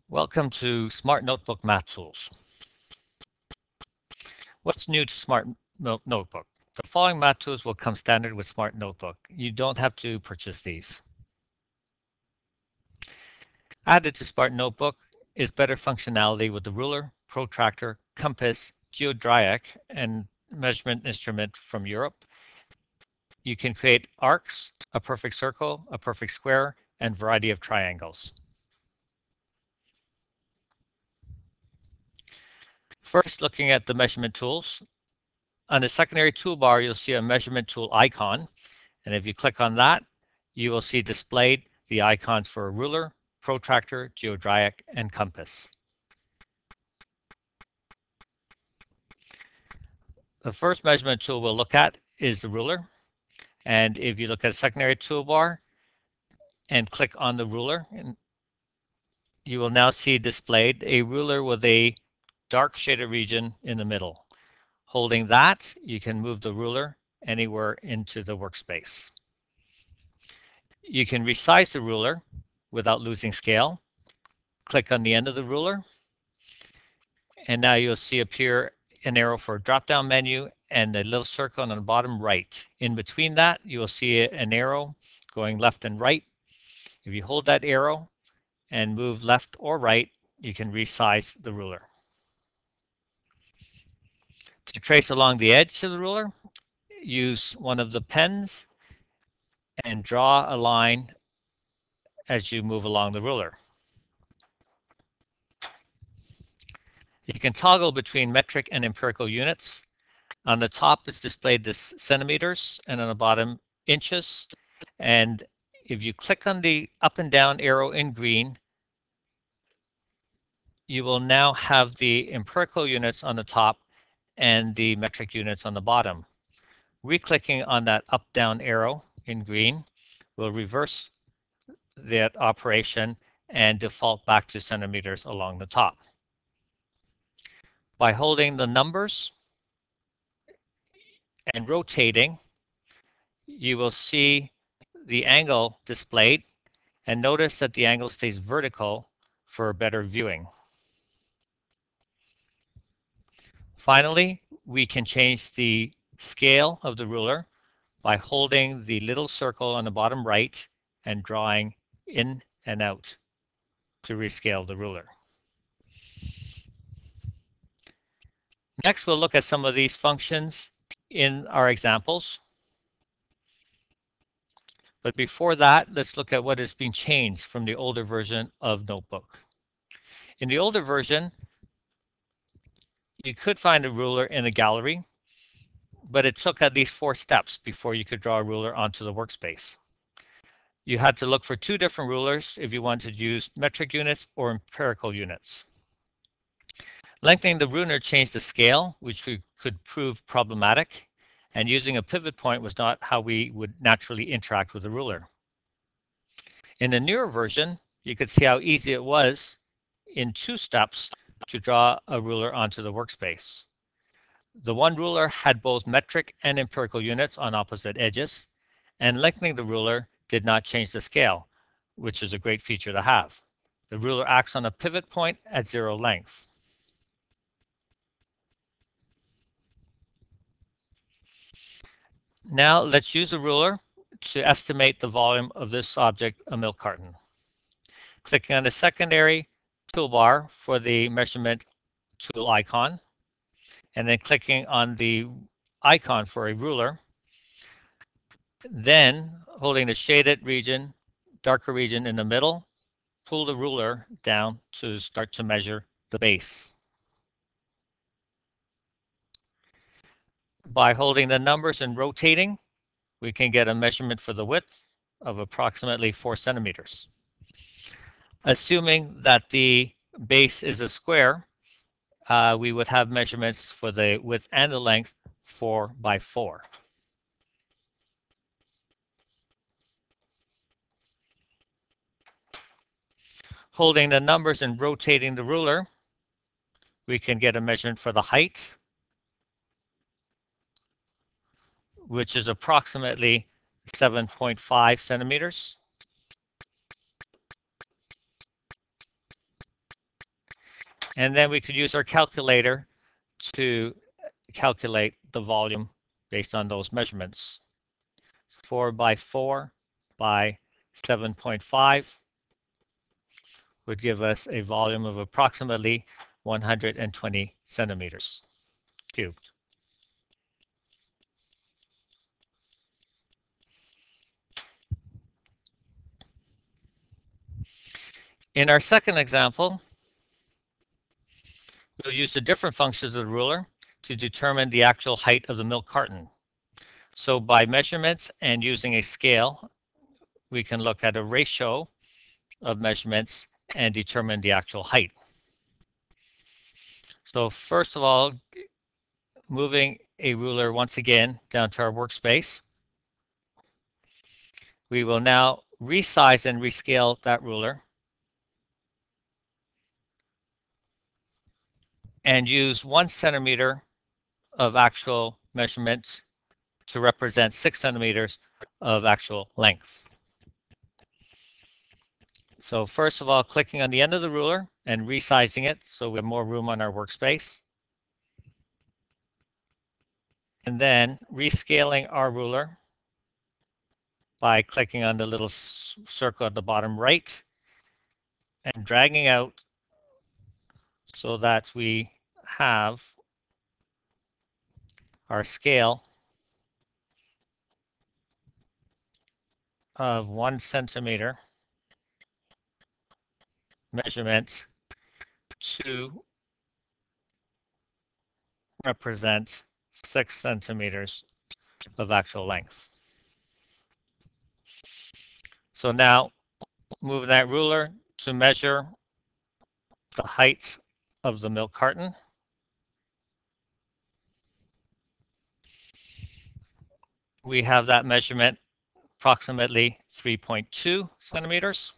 Welcome to Smart Notebook Math Tools. What's new to Smart Notebook? The following math tools will come standard with Smart Notebook. You don't have to purchase these. Added to Smart Notebook is better functionality with the ruler, protractor, compass, geodryac, and measurement instrument from Europe. You can create arcs, a perfect circle, a perfect square, and a variety of triangles. First, looking at the measurement tools. On the secondary toolbar, you'll see a measurement tool icon. And if you click on that, you will see displayed the icons for a ruler, protractor, geodryac, and compass. The first measurement tool we'll look at is the ruler. And if you look at the secondary toolbar and click on the ruler, you will now see displayed a ruler with a dark shaded region in the middle. Holding that, you can move the ruler anywhere into the workspace. You can resize the ruler without losing scale. Click on the end of the ruler, and now you'll see appear an arrow for a drop-down menu and a little circle on the bottom right. In between that, you will see an arrow going left and right. If you hold that arrow and move left or right, you can resize the ruler. To trace along the edge of the ruler, use one of the pens and draw a line as you move along the ruler. You can toggle between metric and empirical units. On the top is displayed as centimeters and on the bottom inches. And if you click on the up and down arrow in green, you will now have the empirical units on the top and the metric units on the bottom. Reclicking on that up-down arrow in green will reverse that operation and default back to centimeters along the top. By holding the numbers and rotating, you will see the angle displayed, and notice that the angle stays vertical for better viewing. Finally, we can change the scale of the ruler by holding the little circle on the bottom right and drawing in and out to rescale the ruler. Next, we'll look at some of these functions in our examples. But before that, let's look at what has been changed from the older version of Notebook. In the older version, you could find a ruler in a gallery, but it took at least 4 steps before you could draw a ruler onto the workspace. You had to look for 2 different rulers if you wanted to use metric units or empirical units. Lengthening the ruler changed the scale, which could prove problematic, and using a pivot point was not how we would naturally interact with the ruler. In the newer version, you could see how easy it was in 2 steps to draw a ruler onto the workspace. The one ruler had both metric and empirical units on opposite edges, and lengthening the ruler did not change the scale, which is a great feature to have. The ruler acts on a pivot point at 0 length. Now let's use a ruler to estimate the volume of this object, a milk carton. Clicking on the secondary toolbar for the measurement tool icon, and then clicking on the icon for a ruler, then holding the shaded region, darker region in the middle, pull the ruler down to start to measure the base. By holding the numbers and rotating, we can get a measurement for the width of approximately 4 centimeters. Assuming that the base is a square, we would have measurements for the width and the length 4 by 4. Holding the numbers and rotating the ruler, we can get a measurement for the height, which is approximately 7.5 centimeters. And then we could use our calculator to calculate the volume based on those measurements. 4 by 4 by 7.5 would give us a volume of approximately 120 centimeters cubed. In our second example, we'll use the different functions of the ruler to determine the actual height of the milk carton. So by measurements and using a scale, we can look at a ratio of measurements and determine the actual height. So first of all, moving a ruler once again down to our workspace, we will now resize and rescale that ruler and use 1 centimeter of actual measurement to represent 6 centimeters of actual length. So first of all, clicking on the end of the ruler and resizing it so we have more room on our workspace. And then rescaling our ruler by clicking on the little circle at the bottom right and dragging out so that we have our scale of 1 centimeter measurement to represent 6 centimeters of actual length. So now move that ruler to measure the height of the milk carton. We have that measurement approximately 3.2 centimeters.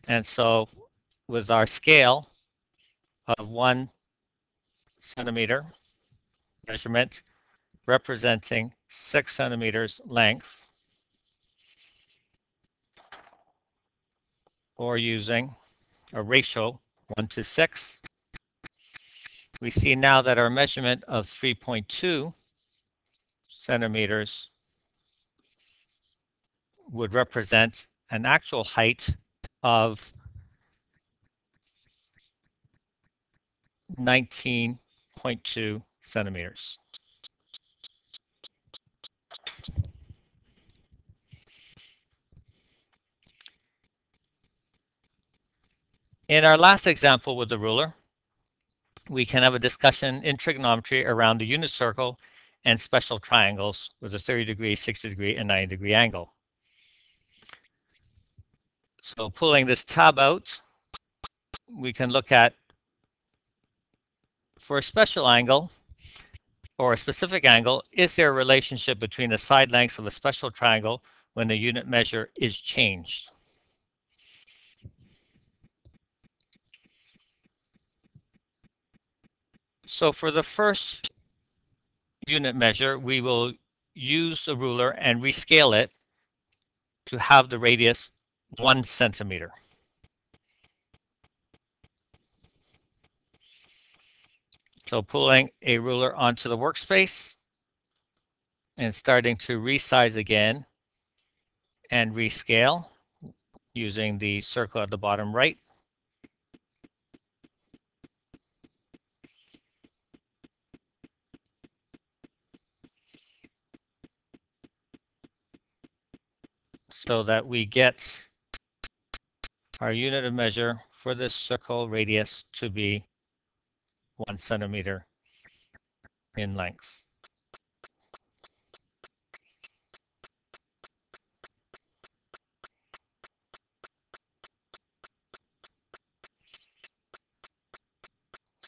And so with our scale of 1 centimeter measurement representing 6 centimeters length, or using a ratio 1 to 6, we see now that our measurement of 3.2 centimeters would represent an actual height of 19.2 centimeters. In our last example with the ruler, we can have a discussion in trigonometry around the unit circle and special triangles with a 30-degree, 60-degree, and 90-degree angle. So pulling this tab out, we can look at, for a special angle or a specific angle, is there a relationship between the side lengths of a special triangle when the unit measure is changed? So for the first unit measure, we will use the ruler and rescale it to have the radius 1 centimeter. So pulling a ruler onto the workspace and starting to resize again and rescale using the circle at the bottom right. So that we get our unit of measure for this circle radius to be 1 centimeter in length.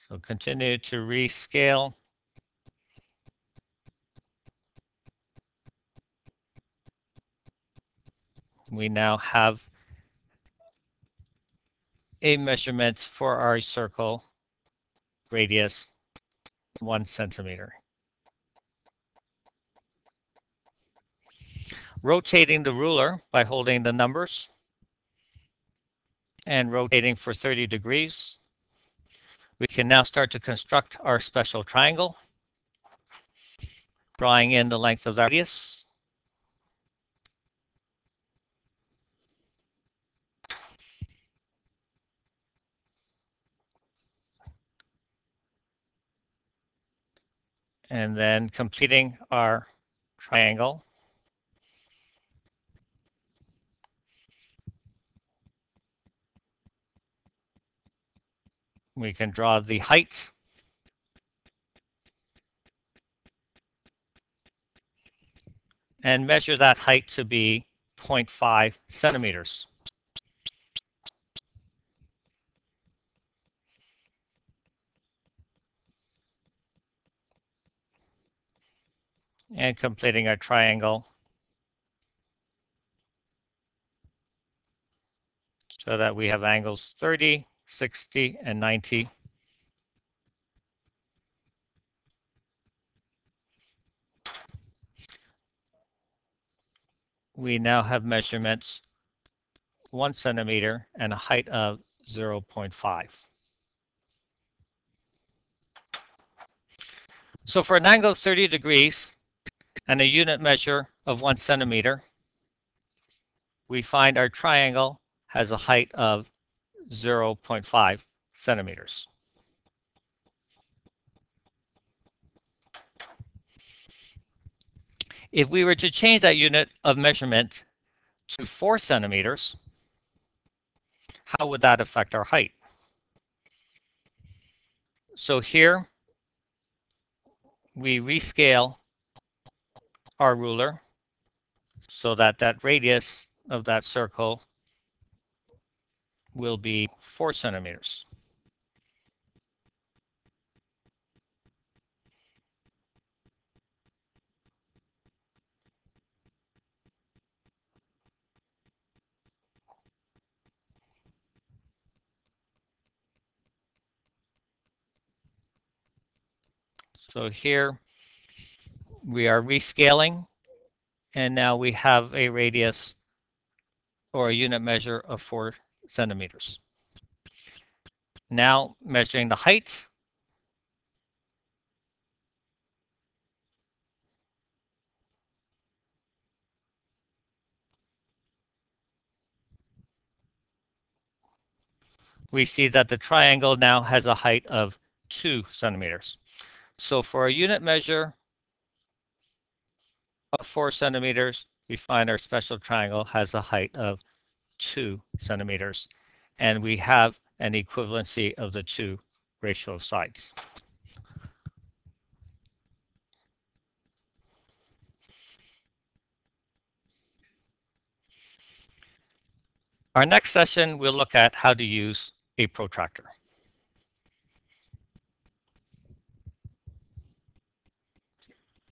So continue to rescale. We now have a measurement for our circle radius 1 centimeter. Rotating the ruler by holding the numbers and rotating for 30 degrees, We can now start to construct our special triangle, drawing in the length of the radius. And then completing our triangle. We can draw the height. And measure that height to be 0.5 centimeters. And completing our triangle so that we have angles 30, 60, and 90. We now have measurements 1 centimeter and a height of 0.5. So for an angle of 30 degrees and a unit measure of 1 centimeter, we find our triangle has a height of 0.5 centimeters. If we were to change that unit of measurement to 4 centimeters, how would that affect our height? So here we rescale our ruler so that that radius of that circle will be 4 centimeters. So here we are rescaling, and now we have a radius or a unit measure of 4 centimeters. Now measuring the height. We see that the triangle now has a height of 2 centimeters. So for a unit measure of 4 centimeters, we find our special triangle has a height of 2 centimeters, and we have an equivalency of the 2 ratio of sides. Our next session, we'll look at how to use a protractor.